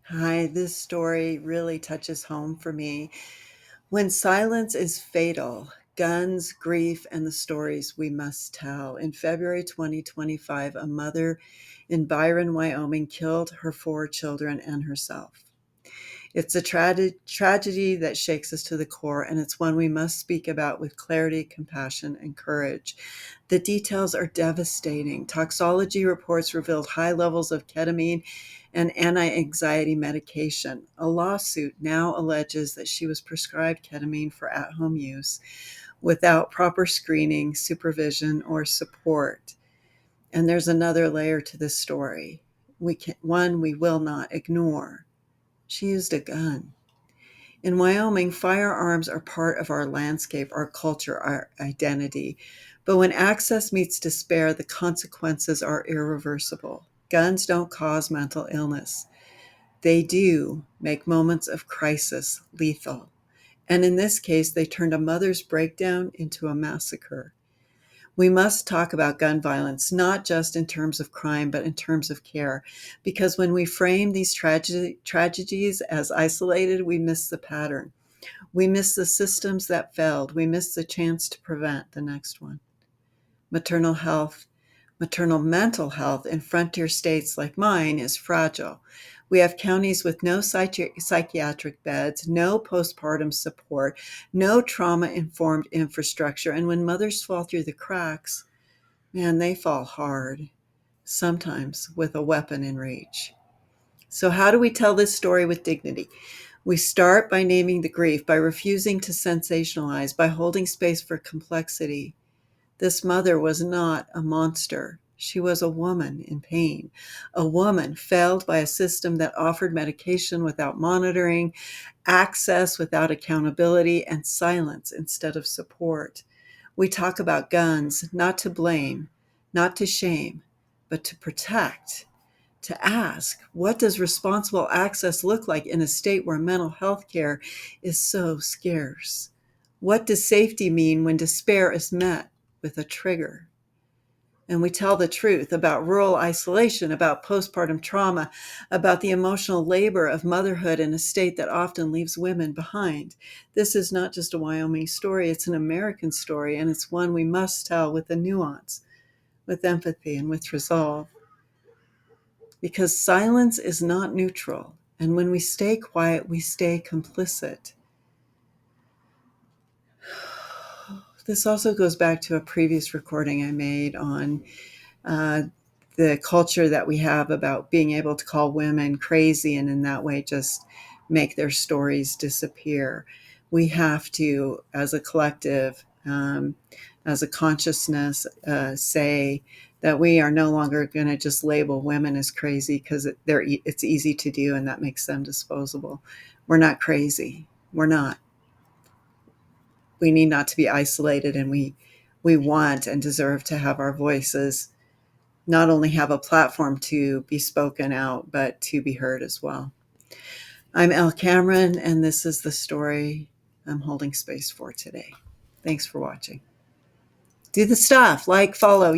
Hi, this story really touches home for me. When silence is fatal, guns, grief, and the stories we must tell. In February 2025, a mother in Byron, Wyoming killed her four children and herself. It's a tragedy that shakes us to the core, and it's one we must speak about with clarity, compassion, and courage. The details are devastating. Toxology reports revealed high levels of ketamine and anti anxiety medication. A lawsuit now alleges that she was prescribed ketamine for at home use without proper screening, supervision, or support. And there's another layer to this story. One we will not ignore. She used a gun. In Wyoming, firearms are part of our landscape, our culture, our identity. But when access meets despair, the consequences are irreversible. Guns don't cause mental illness. They do make moments of crisis lethal. And in this case, they turned a mother's breakdown into a massacre. We must talk about gun violence, not just in terms of crime, but in terms of care. Because when we frame these tragedies as isolated, we miss the pattern. We miss the systems that failed. We miss the chance to prevent the next one. Maternal health, maternal mental health in frontier states like mine is fragile. We have counties with no psychiatric beds, no postpartum support, no trauma informed infrastructure. And when mothers fall through the cracks, man, they fall hard, sometimes with a weapon in reach. So, how do we tell this story with dignity? We start by naming the grief, by refusing to sensationalize, by holding space for complexity. This mother was not a monster. She was a woman in pain, a woman failed by a system that offered medication without monitoring, access without accountability, and silence instead of support. We talk about guns, not to blame, not to shame, but to protect, to ask, what does responsible access look like in a state where mental health care is so scarce? What does safety mean when despair is met with a trigger? And we tell the truth about rural isolation, about postpartum trauma, about the emotional labor of motherhood in a state that often leaves women behind. This is not just a Wyoming story, it's an American story, and it's one we must tell with a nuance, with empathy, and with resolve. Because silence is not neutral, and when we stay quiet, we stay complicit. This also goes back to a previous recording I made on uh, the culture that we have about being able to call women crazy and in that way just make their stories disappear. We have to, as a collective, as a consciousness, say that we are no longer going to just label women as crazy because it's easy to do and that makes them disposable. We're not crazy. We're not. We need not to be isolated, and we want and deserve to have our voices not only have a platform to be spoken out, but to be heard as well. I'm Elle Cameron, and this is the story I'm holding space for today. Thanks for watching. Do the stuff, like, follow,